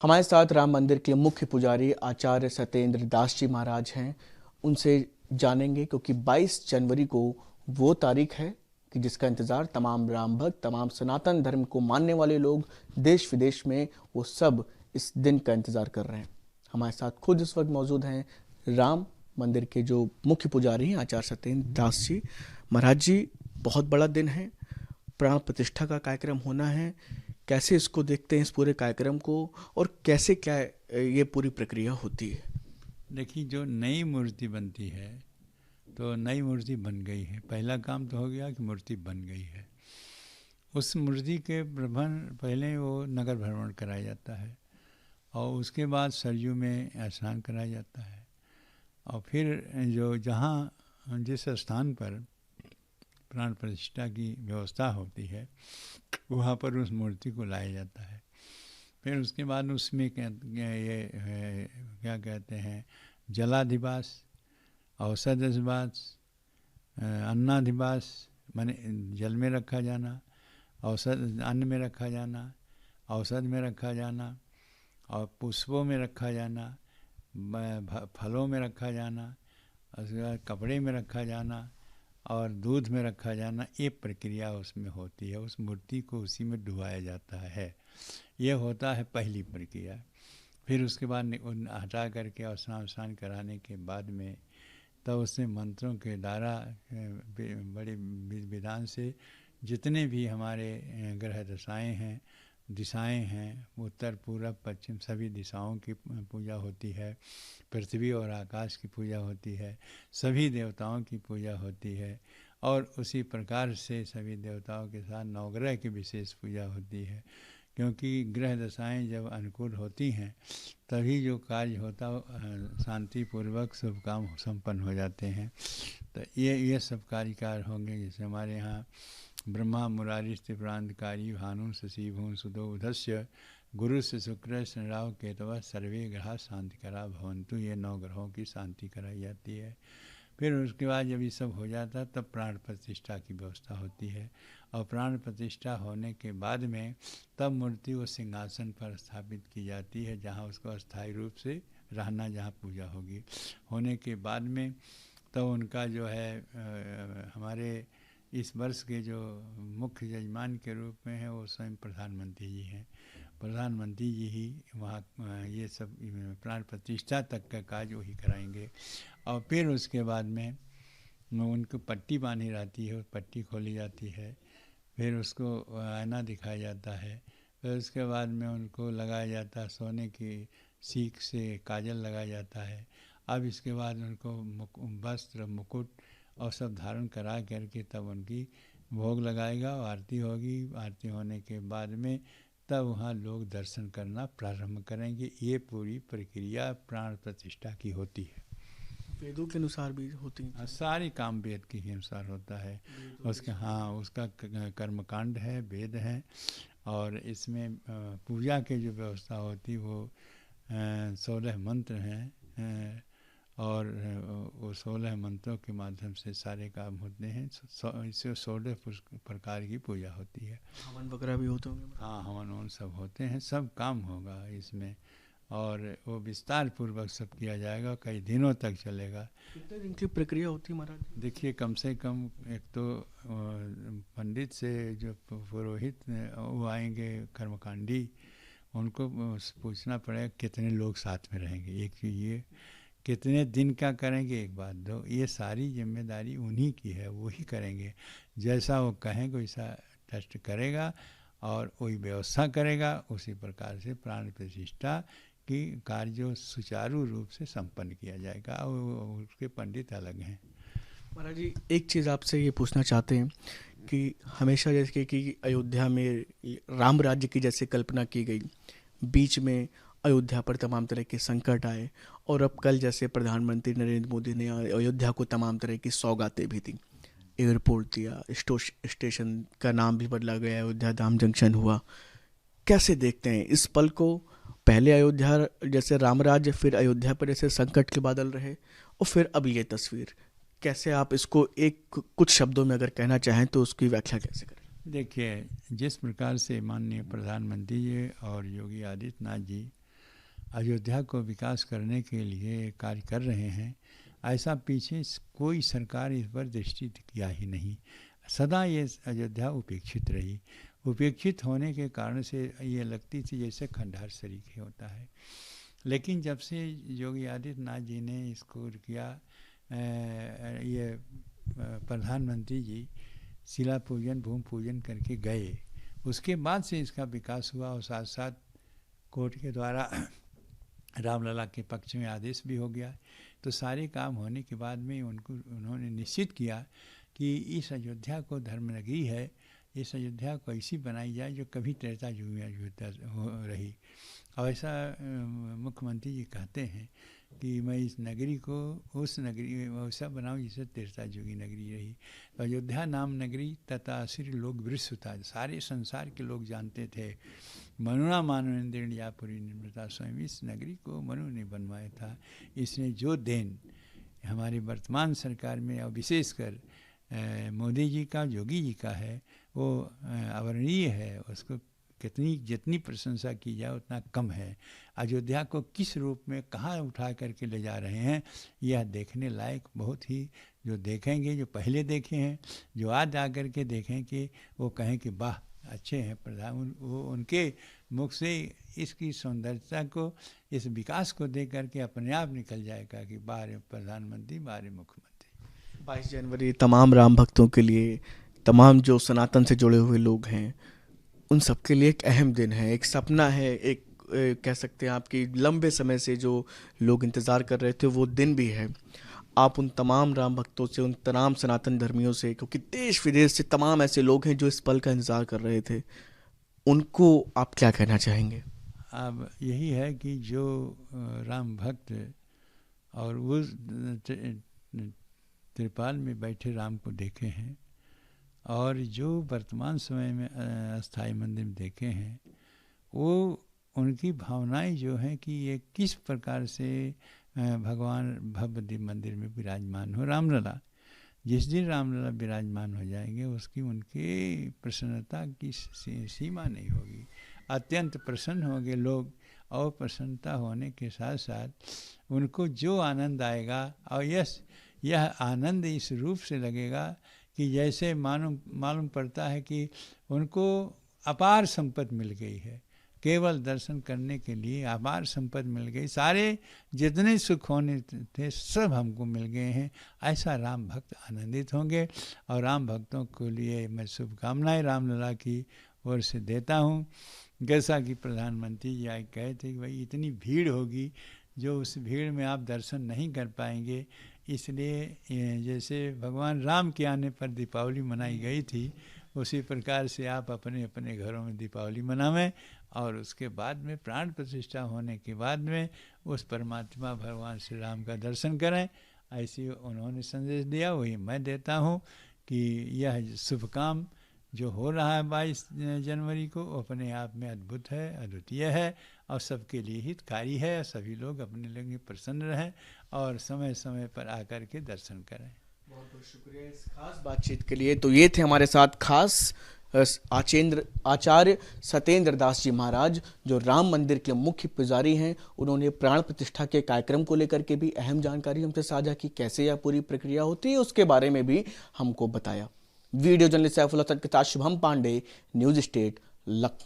हमारे साथ राम मंदिर के मुख्य पुजारी आचार्य सत्येंद्र दास जी महाराज हैं। उनसे जानेंगे क्योंकि 22 जनवरी को वो तारीख है कि जिसका इंतजार तमाम राम भक्त, तमाम सनातन धर्म को मानने वाले लोग देश विदेश में वो सब इस दिन का इंतजार कर रहे हैं। हमारे साथ खुद इस वक्त मौजूद हैं राम मंदिर के जो मुख्य पुजारी हैं आचार्य सत्येंद्र दास जी महाराज जी। बहुत बड़ा दिन है, प्राण प्रतिष्ठा का कार्यक्रम होना है। कैसे इसको देखते हैं इस पूरे कार्यक्रम को, और कैसे क्या ये पूरी प्रक्रिया होती है? देखिए, जो नई मूर्ति बनती है तो नई मूर्ति बन गई है। पहला काम तो हो गया कि मूर्ति बन गई है। उस मूर्ति के भ्रमण पहले वो नगर भ्रमण कराया जाता है और उसके बाद सरयू में स्नान कराया जाता है और फिर जो जहाँ जिस स्थान पर प्राण प्रतिष्ठा की व्यवस्था होती है वहाँ पर उस मूर्ति को लाया जाता है। फिर उसके बाद उसमें क्या कहते हैं, जलाधिवास, औषधाधिवास, अन्नाधिवास माने जल में रखा जाना, औषध अन्न में रखा जाना, औषध में रखा जाना और पुष्पों में रखा जाना, फलों में रखा जाना, उसके बाद कपड़े में रखा जाना और दूध में रखा जाना। ये प्रक्रिया उसमें होती है। उस मूर्ति को उसी में डुबाया जाता है। ये होता है पहली प्रक्रिया। फिर उसके बाद हटा करके और स्नान कराने के बाद में तब उससे मंत्रों के द्वारा बड़े विधान से जितने भी हमारे ग्रह दशाएँ हैं, दिशाएं हैं, उत्तर पूरब पश्चिम सभी दिशाओं की पूजा होती है। पृथ्वी और आकाश की पूजा होती है। सभी देवताओं की पूजा होती है और उसी प्रकार से सभी देवताओं के साथ नवग्रह की विशेष पूजा होती है। क्योंकि ग्रह दशाएं जब अनुकूल होती हैं तभी जो कार्य होता शांतिपूर्वक शुभ काम संपन्न हो जाते हैं। तो ये सब कार्यकार होंगे। जैसे हमारे यहाँ ब्रह्मा मुरारी त्रिप्रांतकारी भानु शशि भून सुदो उदस्य गुरु से शुक्र शनिराव केतव सर्वे ग्रह शांति करा भवंतु। ये 9 ग्रहों की शांति कराई जाती है। फिर उसके बाद जब ये सब हो जाता है तब प्राण प्रतिष्ठा की व्यवस्था होती है और प्राण प्रतिष्ठा होने के बाद में तब मूर्ति वो सिंहासन पर स्थापित की जाती है जहाँ उसको अस्थायी रूप से रहना, जहाँ पूजा होगी। होने के बाद में तब उनका जो है हमारे इस वर्ष के जो मुख्य यजमान के रूप में है वो स्वयं प्रधानमंत्री जी हैं। प्रधानमंत्री जी ही वहाँ ये सब प्राण प्रतिष्ठा तक का कार्य वही कराएंगे। और फिर उसके बाद में उनको पट्टी बांधी रहती है, उस पट्टी खोली जाती है। फिर उसको आईना दिखाया जाता है। फिर उसके बाद में उनको लगाया जाता है सोने की सीख से काजल लगाया जाता है। अब इसके बाद उनको वस्त्र मुकुट और सब धारण करा करके तब उनकी भोग लगाएगा और आरती होगी। आरती होने के बाद में तब वहाँ लोग दर्शन करना प्रारंभ करेंगे। ये पूरी प्रक्रिया प्राण प्रतिष्ठा की होती है। वेदों के अनुसार भी होती है? सारी काम वेद के अनुसार होता है। उसका उसका कर्मकांड है, वेद है। और इसमें पूजा की जो व्यवस्था होती वो 16 मंत्र हैं और वो 16 मंत्रों के माध्यम से सारे काम होते हैं। इससे 16 प्रकार की पूजा होती है। हवन वगैरह भी होते होंगे? हाँ, हवन सब होते हैं, सब काम होगा इसमें और वो विस्तार पूर्वक सब किया जाएगा। कई दिनों तक चलेगा। कितने दिन की प्रक्रिया होती है महाराज? देखिए, कम से कम एक तो पंडित से जो पुरोहित वो आएंगे कर्मकांडी, उनको पूछना पड़ेगा कितने लोग साथ में रहेंगे। एक चीज़ ये कितने दिन का करेंगे, एक बात दो, ये सारी जिम्मेदारी उन्हीं की है, वही करेंगे। जैसा वो कहेंगे वैसा ट्रस्ट करेगा और वही व्यवस्था करेगा। उसी प्रकार से प्राण प्रतिष्ठा की कार्य सुचारू रूप से संपन्न किया जाएगा। और उसके पंडित अलग हैं। महाराज जी, एक चीज़ आपसे ये पूछना चाहते हैं कि हमेशा जैसे कि अयोध्या में राम राज्य की जैसे कल्पना की गई, बीच में अयोध्या पर तमाम तरह के संकट आए और अब कल जैसे प्रधानमंत्री नरेंद्र मोदी ने अयोध्या को तमाम तरह की सौगातें भी दी, एयरपोर्ट दिया, स्टेशन का नाम भी बदला गया, अयोध्या धाम जंक्शन हुआ। कैसे देखते हैं इस पल को? पहले अयोध्या जैसे राम राज्य, फिर अयोध्या पर जैसे संकट के बादल रहे और फिर अब ये तस्वीर, कैसे आप इसको एक कुछ शब्दों में अगर कहना चाहें तो उसकी व्याख्या कैसे करें? देखिए, जिस प्रकार से माननीय प्रधानमंत्री जी और योगी आदित्यनाथ जी अयोध्या को विकास करने के लिए कार्य कर रहे हैं, ऐसा पीछे कोई सरकार इस पर दृष्टि किया ही नहीं। सदा ये अयोध्या उपेक्षित रही। उपेक्षित होने के कारण से ये लगती थी जैसे खंडहर सरीखे होता है। लेकिन जब से योगी आदित्यनाथ जी ने इसको किया, ये प्रधानमंत्री जी शिला पूजन भूमि पूजन करके गए, उसके बाद से इसका विकास हुआ और साथ साथ कोर्ट के द्वारा रामलला के पक्ष में आदेश भी हो गया। तो सारे काम होने के बाद में उन्होंने निश्चित किया कि इस अयोध्या को धर्मनगरी है, इस अयोध्या को ऐसी बनाई जाए जो कभी त्रेता युग में अयोध्या रही। और ऐसा मुख्यमंत्री जी कहते हैं कि मैं इस नगरी को उस नगरी में वैसा बनाऊँ जिससे त्रेता युगी नगरी रही। तो अयोध्या नाम नगरी तथा असुर लोग वृषुता, सारे संसार के लोग जानते थे। मनुना मानवेंद्रियापुरी निर्मता, स्वयं इस नगरी को मनु ने बनवाया था। इसने जो देन हमारी वर्तमान सरकार में और विशेषकर मोदी जी का, योगी जी का है, वो अवर्णनीय है। उसको जितनी प्रशंसा की जाए उतना कम है। अयोध्या को किस रूप में कहाँ उठा करके ले जा रहे हैं, यह देखने लायक बहुत ही, जो देखेंगे, जो पहले देखे हैं, जो आज आकर के देखें कि वो कहें कि वाह अच्छे हैं प्रधान, वो उनके मुख से इसकी सौंदर्यता को, इस विकास को देख करके अपने आप निकल जाएगा कि बाहर प्रधानमंत्री, बाहर मुख्यमंत्री। 22 जनवरी तमाम राम भक्तों के लिए, तमाम जो सनातन से जुड़े हुए लोग हैं, उन सब के लिए एक अहम दिन है, एक सपना है, एक कह सकते हैं आपकी लंबे समय से जो लोग इंतज़ार कर रहे थे वो दिन भी है। आप उन तमाम राम भक्तों से, उन तमाम सनातन धर्मियों से, क्योंकि देश विदेश से तमाम ऐसे लोग हैं जो इस पल का इंतज़ार कर रहे थे, उनको आप क्या कहना चाहेंगे? अब यही है कि जो राम भक्त और उस त्रिपाल में बैठे राम को देखे हैं और जो वर्तमान समय में अस्थाई मंदिर देखे हैं, वो उनकी भावनाएं जो हैं कि ये किस प्रकार से भगवान भव्य दिव्य मंदिर में विराजमान हो। रामलला जिस दिन रामलला विराजमान हो जाएंगे, उसकी उनकी प्रसन्नता की सीमा नहीं होगी। अत्यंत प्रसन्न होंगे लोग, और प्रसन्नता होने के साथ साथ उनको जो आनंद आएगा, और यह आनंद इस रूप से लगेगा कि जैसे मालूम पड़ता है कि उनको अपार संपत्ति मिल गई है। केवल दर्शन करने के लिए अपार संपत्ति मिल गई, सारे जितने सुख होने थे सब हमको मिल गए हैं, ऐसा राम भक्त आनंदित होंगे। और राम भक्तों के लिए मैं शुभकामनाएं रामलला की ओर से देता हूँ। जैसा कि प्रधानमंत्री जी आज कहे थे कि भाई इतनी भीड़ होगी, जो उस भीड़ में आप दर्शन नहीं कर पाएंगे, इसलिए जैसे भगवान राम के आने पर दीपावली मनाई गई थी, उसी प्रकार से आप अपने अपने घरों में दीपावली मनावें और उसके बाद में प्राण प्रतिष्ठा होने के बाद में उस परमात्मा भगवान श्री राम का दर्शन करें। ऐसी उन्होंने संदेश दिया, वही मैं देता हूँ कि यह शुभ काम जो हो रहा है 22 जनवरी को, अपने आप में अद्भुत है, अद्वितीय है और सबके लिए हितकारी है। सभी लोग अपने लिए प्रसन्न रहें और समय समय पर आकर के दर्शन करें। बहुत बहुत शुक्रिया इस खास बातचीत के लिए। तो ये थे हमारे साथ खास आचार्य सत्येंद्र दास जी महाराज, जो राम मंदिर के मुख्य पुजारी हैं। उन्होंने प्राण प्रतिष्ठा के कार्यक्रम को लेकर के भी अहम जानकारी हमसे साझा की, कैसे यह पूरी प्रक्रिया होती है उसके बारे में भी हमको बताया। वीडियो जर्नलिस्ट सैफुल हसन के साथ शुभम पांडे, न्यूज स्टेट, लखनऊ।